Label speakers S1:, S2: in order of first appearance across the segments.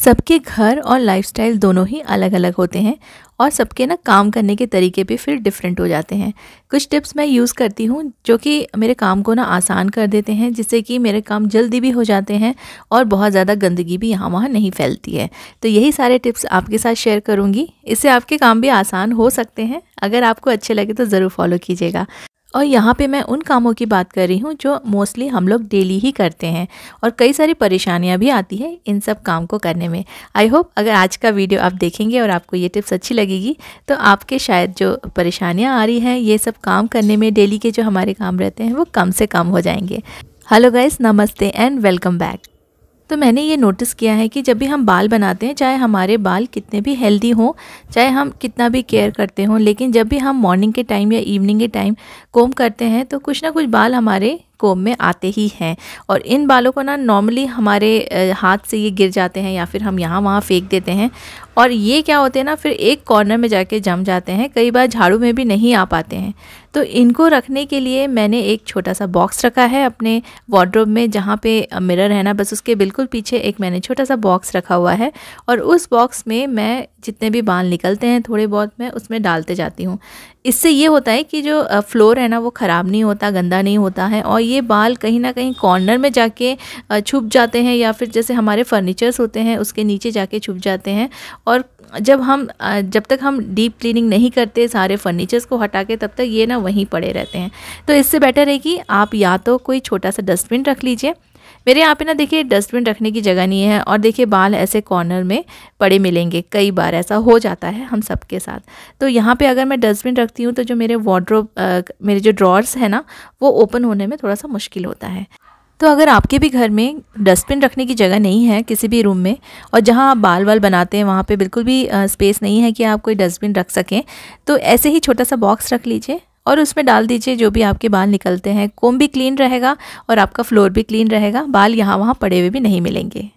S1: सबके घर और लाइफस्टाइल दोनों ही अलग अलग होते हैं और सबके ना काम करने के तरीके भी फिर डिफरेंट हो जाते हैं। कुछ टिप्स मैं यूज़ करती हूँ जो कि मेरे काम को ना आसान कर देते हैं, जिससे कि मेरे काम जल्दी भी हो जाते हैं और बहुत ज़्यादा गंदगी भी यहाँ वहाँ नहीं फैलती है। तो यही सारे टिप्स आपके साथ शेयर करूँगी, इससे आपके काम भी आसान हो सकते हैं। अगर आपको अच्छे लगे तो ज़रूर फॉलो कीजिएगा। और यहाँ पे मैं उन कामों की बात कर रही हूँ जो मोस्टली हम लोग डेली ही करते हैं और कई सारी परेशानियाँ भी आती हैं इन सब काम को करने में। आई होप अगर आज का वीडियो आप देखेंगे और आपको ये टिप्स अच्छी लगेगी तो आपके शायद जो परेशानियाँ आ रही हैं ये सब काम करने में, डेली के जो हमारे काम रहते हैं वो कम से कम हो जाएंगे। हेलो गाइस, नमस्ते एंड वेलकम बैक। तो मैंने ये नोटिस किया है कि जब भी हम बाल बनाते हैं, चाहे हमारे बाल कितने भी हेल्दी हों, चाहे हम कितना भी केयर करते हों, लेकिन जब भी हम मॉर्निंग के टाइम या इवनिंग के टाइम कोम करते हैं तो कुछ ना कुछ बाल हमारे कोम में आते ही हैं। और इन बालों को ना नॉर्मली हमारे हाथ से ये गिर जाते हैं या फिर हम यहाँ वहाँ फेंक देते हैं और ये क्या होते हैं ना, फिर एक कॉर्नर में जाके जम जाते हैं, कई बार झाड़ू में भी नहीं आ पाते हैं। तो इनको रखने के लिए मैंने एक छोटा सा बॉक्स रखा है अपने वार्डरोब में, जहाँ पे मिरर है ना, बस उसके बिल्कुल पीछे एक मैंने छोटा सा बॉक्स रखा हुआ है और उस बॉक्स में मैं जितने भी बाल निकलते हैं थोड़े बहुत मैं उसमें डालते जाती हूँ। इससे ये होता है कि जो फ्लोर है ना वो ख़राब नहीं होता, गंदा नहीं होता है और ये बाल कहीं ना कहीं कॉर्नर में जाके छुप जाते हैं या फिर जैसे हमारे फर्नीचर्स होते हैं उसके नीचे जाके छुप जाते हैं। और जब तक हम डीप क्लीनिंग नहीं करते सारे फर्नीचर्स को हटा के, तब तक ये ना वहीं पड़े रहते हैं। तो इससे बेटर है कि आप या तो कोई छोटा सा डस्टबिन रख लीजिए। मेरे यहाँ पे ना देखिए डस्टबिन रखने की जगह नहीं है और देखिए बाल ऐसे कॉर्नर में पड़े मिलेंगे, कई बार ऐसा हो जाता है हम सबके साथ। तो यहाँ पे अगर मैं डस्टबिन रखती हूँ तो जो मेरे वार्डरोब मेरे जो ड्रॉर्स है ना वो ओपन होने में थोड़ा सा मुश्किल होता है। तो अगर आपके भी घर में डस्टबिन रखने की जगह नहीं है किसी भी रूम में और जहाँ आप बाल वाल बनाते हैं वहाँ पे बिल्कुल भी स्पेस नहीं है कि आप कोई डस्टबिन रख सकें, तो ऐसे ही छोटा सा बॉक्स रख लीजिए और उसमें डाल दीजिए जो भी आपके बाल निकलते हैं। कोम भी क्लीन रहेगा और आपका फ्लोर भी क्लीन रहेगा, बाल यहाँ वहाँ पड़े हुए भी नहीं मिलेंगे।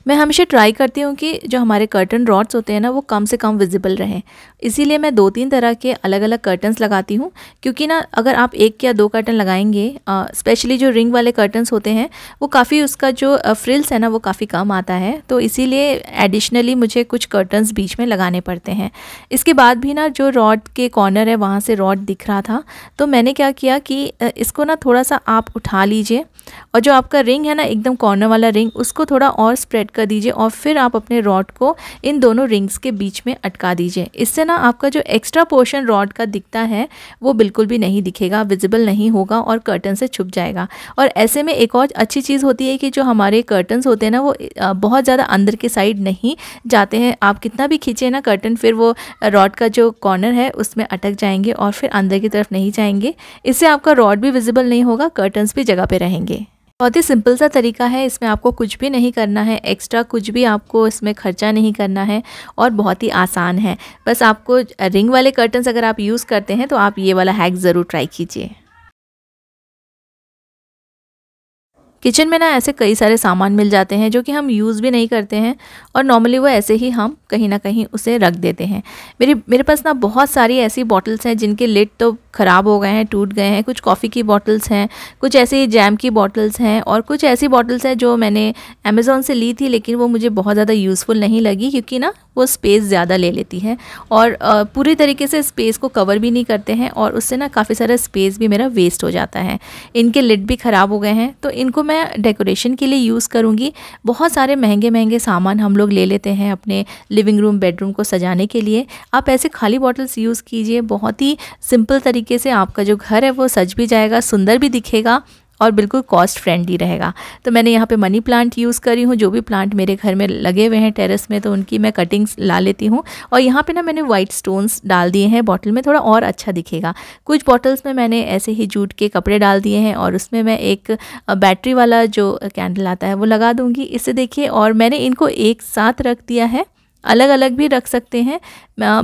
S1: मैं हमेशा ट्राई करती हूँ कि जो हमारे कर्टन रॉड्स होते हैं ना वो कम से कम विजिबल रहें, इसीलिए मैं 2-3 तरह के अलग अलग कर्टन्स लगाती हूँ। क्योंकि ना अगर आप 1 या 2 कर्टन लगाएंगे, स्पेशली जो रिंग वाले कर्टन्स होते हैं वो काफ़ी, उसका जो फ्रिल्स है ना वो काफ़ी कम आता है, तो इसीलिए एडिशनली मुझे कुछ कर्टन्स बीच में लगाने पड़ते हैं। इसके बाद भी ना जो रॉड के कॉर्नर है वहाँ से रॉड दिख रहा था, तो मैंने क्या किया कि इसको ना थोड़ा सा आप उठा लीजिए और जो आपका रिंग है ना एकदम कॉर्नर वाला रिंग, उसको थोड़ा और स्प्रेड कर दीजिए और फिर आप अपने रॉड को इन दोनों रिंग्स के बीच में अटका दीजिए। इससे ना आपका जो एक्स्ट्रा पोर्शन रॉड का दिखता है वो बिल्कुल भी नहीं दिखेगा, विजिबल नहीं होगा और कर्टन से छुप जाएगा। और ऐसे में एक और अच्छी चीज़ होती है कि जो हमारे कर्टन्स होते हैं ना वो बहुत ज़्यादा अंदर के साइड नहीं जाते हैं। आप कितना भी खींचे ना कर्टन, फिर वो रॉड का जो कॉर्नर है उसमें अटक जाएंगे और फिर अंदर की तरफ नहीं जाएंगे। इससे आपका रॉड भी विजिबल नहीं होगा, कर्टन्स भी जगह पे रहेंगे। बहुत ही सिंपल सा तरीका है, इसमें आपको कुछ भी नहीं करना है, एक्स्ट्रा कुछ भी आपको इसमें खर्चा नहीं करना है और बहुत ही आसान है। बस आपको रिंग वाले कर्टन्स अगर आप यूज़ करते हैं तो आप ये वाला हैक ज़रूर ट्राई कीजिए। किचन में ना ऐसे कई सारे सामान मिल जाते हैं जो कि हम यूज़ भी नहीं करते हैं और नॉर्मली वो ऐसे ही हम कहीं ना कहीं उसे रख देते हैं। मेरे पास ना बहुत सारी ऐसी बॉटल्स हैं जिनके लिड तो ख़राब हो गए हैं, टूट गए हैं। कुछ कॉफ़ी की बॉटल्स हैं, कुछ ऐसे जैम की बॉटल्स हैं और कुछ ऐसी बॉटल्स हैं जो मैंने अमेज़ॉन से ली थी, लेकिन वो मुझे बहुत ज़्यादा यूज़फुल नहीं लगी क्योंकि ना वो स्पेस ज़्यादा ले लेती है और पूरी तरीके से स्पेस को कवर भी नहीं करते हैं और उससे ना काफ़ी सारा स्पेस भी मेरा वेस्ट हो जाता है। इनके लिड भी ख़राब हो गए हैं, तो इनको मैं डेकोरेशन के लिए यूज़ करूँगी। बहुत सारे महंगे महंगे सामान हम लोग ले लेते हैं अपने लिविंग रूम, बेडरूम को सजाने के लिए। आप ऐसे खाली बॉटल्स यूज़ कीजिए, बहुत ही सिंपल तरीके से आपका जो घर है वो सज भी जाएगा, सुंदर भी दिखेगा और बिल्कुल कॉस्ट फ्रेंडली रहेगा। तो मैंने यहाँ पे मनी प्लांट यूज़ करी हूँ। जो भी प्लांट मेरे घर में लगे हुए हैं टेरेस में तो उनकी मैं कटिंग्स ला लेती हूँ और यहाँ पे ना मैंने वाइट स्टोन्स डाल दिए हैं बॉटल में, थोड़ा और अच्छा दिखेगा। कुछ बॉटल्स में मैंने ऐसे ही जूट के कपड़े डाल दिए हैं और उसमें मैं एक बैटरी वाला जो कैंडल आता है वो लगा दूँगी। इससे देखिए, और मैंने इनको एक साथ रख दिया है, अलग अलग भी रख सकते हैं।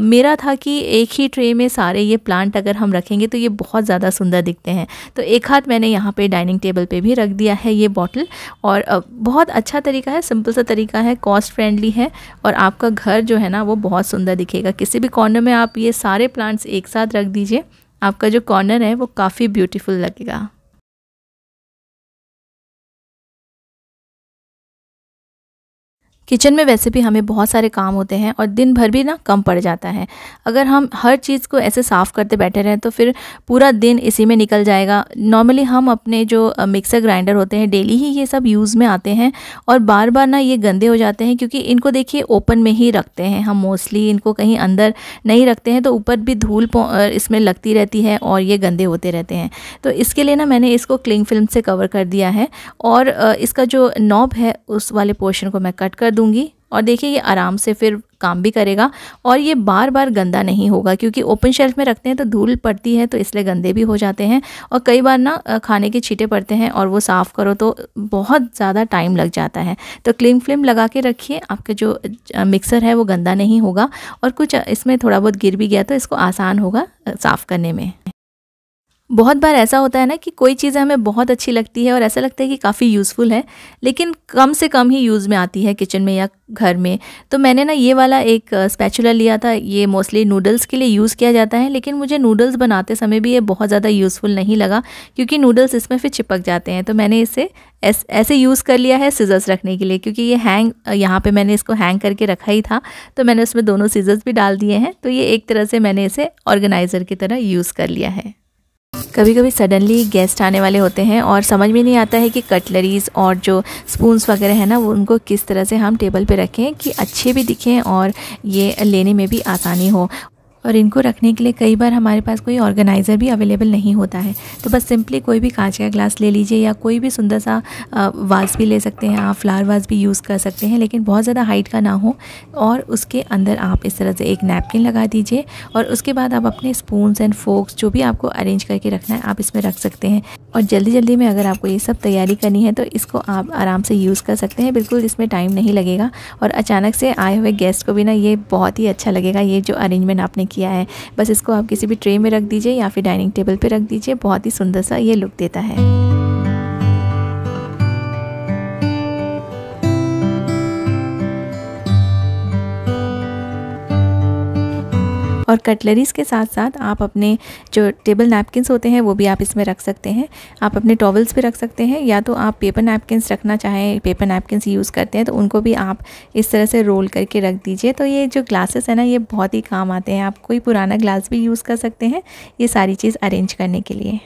S1: मेरा था कि एक ही ट्रे में सारे ये प्लांट अगर हम रखेंगे तो ये बहुत ज़्यादा सुंदर दिखते हैं। तो एक हाथ मैंने यहाँ पे डाइनिंग टेबल पे भी रख दिया है ये बॉटल और बहुत अच्छा तरीका है, सिंपल सा तरीका है, कॉस्ट फ्रेंडली है और आपका घर जो है ना वो बहुत सुंदर दिखेगा। किसी भी कॉर्नर में आप ये सारे प्लांट्स एक साथ रख दीजिए, आपका जो कॉर्नर है वो काफ़ी ब्यूटीफुल लगेगा। किचन में वैसे भी हमें बहुत सारे काम होते हैं और दिन भर भी ना कम पड़ जाता है। अगर हम हर चीज़ को ऐसे साफ़ करते बैठे रहें तो फिर पूरा दिन इसी में निकल जाएगा। नॉर्मली हम अपने जो मिक्सर ग्राइंडर होते हैं डेली ही ये सब यूज़ में आते हैं और बार बार ना ये गंदे हो जाते हैं, क्योंकि इनको देखिए ओपन में ही रखते हैं हम, मोस्टली इनको कहीं अंदर नहीं रखते हैं, तो ऊपर भी धूल इसमें लगती रहती है और ये गंदे होते रहते हैं। तो इसके लिए ना मैंने इसको क्लिंग फिल्म से कवर कर दिया है और इसका जो नॉब है उस वाले पोर्शन को मैं कट कर दूंगी और देखिए ये आराम से फिर काम भी करेगा और ये बार बार गंदा नहीं होगा, क्योंकि ओपन शेल्फ में रखते हैं तो धूल पड़ती है तो इसलिए गंदे भी हो जाते हैं और कई बार ना खाने के छींटे पड़ते हैं और वो साफ़ करो तो बहुत ज़्यादा टाइम लग जाता है। तो क्लिंग फिल्म लगा के रखिए, आपका जो मिक्सर है वो गंदा नहीं होगा और कुछ इसमें थोड़ा बहुत गिर भी गया तो इसको आसान होगा साफ़ करने में। बहुत बार ऐसा होता है ना कि कोई चीज़ हमें बहुत अच्छी लगती है और ऐसा लगता है कि काफ़ी यूज़फुल है, लेकिन कम से कम ही यूज़ में आती है किचन में या घर में। तो मैंने ना ये वाला एक स्पैचुला लिया था, ये मोस्टली नूडल्स के लिए यूज़ किया जाता है, लेकिन मुझे नूडल्स बनाते समय भी ये बहुत ज़्यादा यूज़फुल नहीं लगा, क्योंकि नूडल्स इसमें फिर चिपक जाते हैं। तो मैंने इसे ऐसे यूज़ कर लिया है सिजर्स रखने के लिए, क्योंकि ये यहाँ पे मैंने इसको हैंग करके रखा ही था, तो मैंने उसमें दोनों सिजर्स भी डाल दिए हैं। तो ये एक तरह से मैंने इसे ऑर्गेनाइज़र की तरह यूज़ कर लिया है। कभी कभी सडनली गेस्ट आने वाले होते हैं और समझ में नहीं आता है कि कटलरीज़ और जो स्पून्स वगैरह है ना वो उनको किस तरह से हम टेबल पे रखें कि अच्छे भी दिखें और ये लेने में भी आसानी हो। और इनको रखने के लिए कई बार हमारे पास कोई ऑर्गेनाइज़र भी अवेलेबल नहीं होता है, तो बस सिंपली कोई भी कांच का ग्लास ले लीजिए या कोई भी सुंदर सा वाज भी ले सकते हैं आप, फ्लावर वाज भी यूज़ कर सकते हैं, लेकिन बहुत ज़्यादा हाइट का ना हो। और उसके अंदर आप इस तरह से एक नैपकिन लगा दीजिए और उसके बाद आप अपने स्पून्स एंड फोक्स जो भी आपको अरेंज करके रखना है आप इसमें रख सकते हैं। और जल्दी जल्दी में अगर आपको ये सब तैयारी करनी है तो इसको आप आराम से यूज़ कर सकते हैं, बिल्कुल इसमें टाइम नहीं लगेगा और अचानक से आए हुए गेस्ट को भी ना ये बहुत ही अच्छा लगेगा ये जो अरेंजमेंट आपने किया है। बस इसको आप किसी भी ट्रे में रख दीजिए या फिर डाइनिंग टेबल पे रख दीजिए, बहुत ही सुंदर सा ये लुक देता है। और कटलरीज़ के साथ साथ आप अपने जो टेबल नैपकिन्स होते हैं वो भी आप इसमें रख सकते हैं। आप अपने टॉवल्स भी रख सकते हैं, या तो आप पेपर नैपकिन्स रखना चाहें, पेपर नैपकिन्स यूज़ करते हैं तो उनको भी आप इस तरह से रोल करके रख दीजिए। तो ये जो ग्लासेस है ना ये बहुत ही काम आते हैं, आप कोई पुराना ग्लास भी यूज़ कर सकते हैं ये सारी चीज़ अरेंज करने के लिए।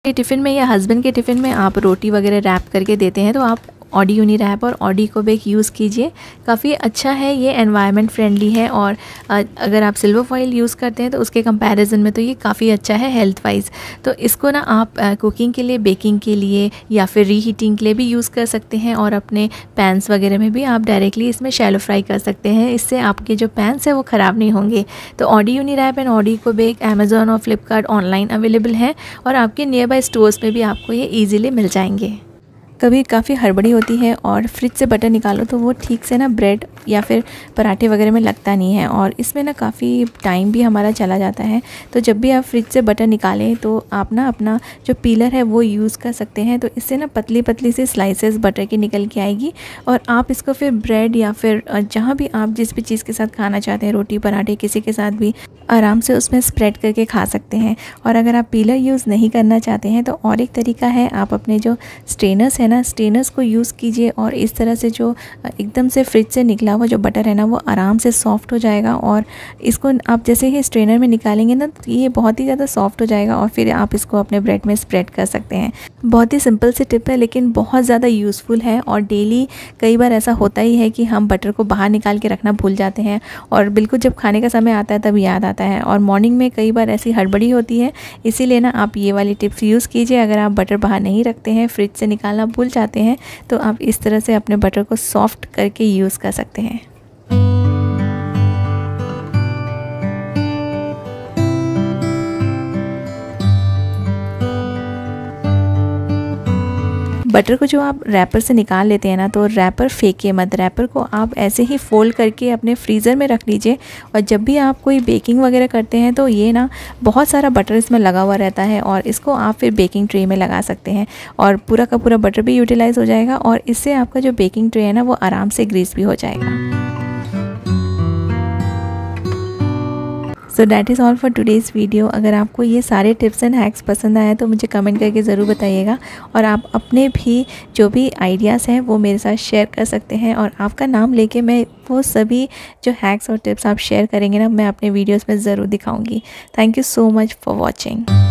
S1: टिफ़िन में या हस्बैंड के टिफ़िन में आप रोटी वगैरह रैप करके देते हैं तो आप ऑडी यूनी रैप और ऑडी को बेक यूज़ कीजिए, काफ़ी अच्छा है, ये एनवायरनमेंट फ्रेंडली है। और अगर आप सिल्वर फॉइल यूज़ करते हैं तो उसके कंपैरिजन में तो ये काफ़ी अच्छा है हेल्थ वाइज। तो इसको ना आप कुकिंग के लिए, बेकिंग के लिए या फिर रीहीटिंग के लिए भी यूज़ कर सकते हैं और अपने पैन्स वगैरह में भी आप डायरेक्टली इसमें शैलो फ्राई कर सकते हैं, इससे आपके जो पैन्स है वो ख़राब नहीं होंगे। तो ऑडी यूनी रैप एंड ऑडी को बेक अमेज़ॉन और फ्लिपकार्ट ऑनलाइन अवेलेबल है और आपके नियर बाय स्टोर्स में भी आपको ये ईज़िली मिल जाएंगे। कभी काफ़ी हड़बड़ी होती है और फ्रिज से बटर निकालो तो वो ठीक से ना ब्रेड या फिर पराठे वगैरह में लगता नहीं है और इसमें ना काफ़ी टाइम भी हमारा चला जाता है। तो जब भी आप फ्रिज से बटर निकालें तो आप ना अपना जो पीलर है वो यूज़ कर सकते हैं, तो इससे ना पतली पतली सी स्लाइसेस बटर की निकल के आएगी और आप इसको फिर ब्रेड या फिर जहाँ भी आप जिस भी चीज़ के साथ खाना चाहते हैं, रोटी पराठे किसी के साथ भी आराम से उसमें स्प्रेड करके खा सकते हैं। और अगर आप पीलर यूज़ नहीं करना चाहते हैं तो और एक तरीका है, आप अपने जो स्ट्रेनर्स है ना, स्ट्रेनर्स को यूज़ कीजिए और इस तरह से जो एकदम से फ्रिज से निकला हुआ जो बटर है ना वो आराम से सॉफ्ट हो जाएगा और इसको आप जैसे ही स्ट्रेनर में निकालेंगे ना तो ये बहुत ही ज़्यादा सॉफ्ट हो जाएगा और फिर आप इसको अपने ब्रेड में स्प्रेड कर सकते हैं। बहुत ही सिंपल सी टिप है लेकिन बहुत ज़्यादा यूज़फुल है और डेली कई बार ऐसा होता ही है कि हम बटर को बाहर निकाल के रखना भूल जाते हैं और बिल्कुल जब खाने का समय आता है तब याद आता है और मॉर्निंग में कई बार ऐसी हड़बड़ी होती है। इसीलिए ना आप ये वाली टिप्स यूज़ कीजिए। अगर आप बटर बाहर नहीं रखते हैं, फ्रिज से निकालना भूल जाते हैं, तो आप इस तरह से अपने बटर को सॉफ्ट करके यूज़ कर सकते हैं। बटर को जो आप रैपर से निकाल लेते हैं ना तो रैपर फेंकिए मत, रैपर को आप ऐसे ही फोल्ड करके अपने फ्रीज़र में रख लीजिए और जब भी आप कोई बेकिंग वगैरह करते हैं तो ये ना बहुत सारा बटर इसमें लगा हुआ रहता है और इसको आप फिर बेकिंग ट्रे में लगा सकते हैं और पूरा का पूरा बटर भी यूटिलाइज़ हो जाएगा और इससे आपका जो बेकिंग ट्रे है ना वो आराम से ग्रीस भी हो जाएगा। So that is all for today's video. अगर आपको ये सारे टिप्स एंड हैक्स पसंद आए तो मुझे कमेंट करके ज़रूर बताइएगा, और आप अपने भी जो भी आइडियाज़ हैं वो मेरे साथ शेयर कर सकते हैं, और आपका नाम लेके मैं वो सभी जो हैक्स और टिप्स आप शेयर करेंगे ना, मैं अपने वीडियोस में ज़रूर दिखाऊंगी। Thank you so much for watching.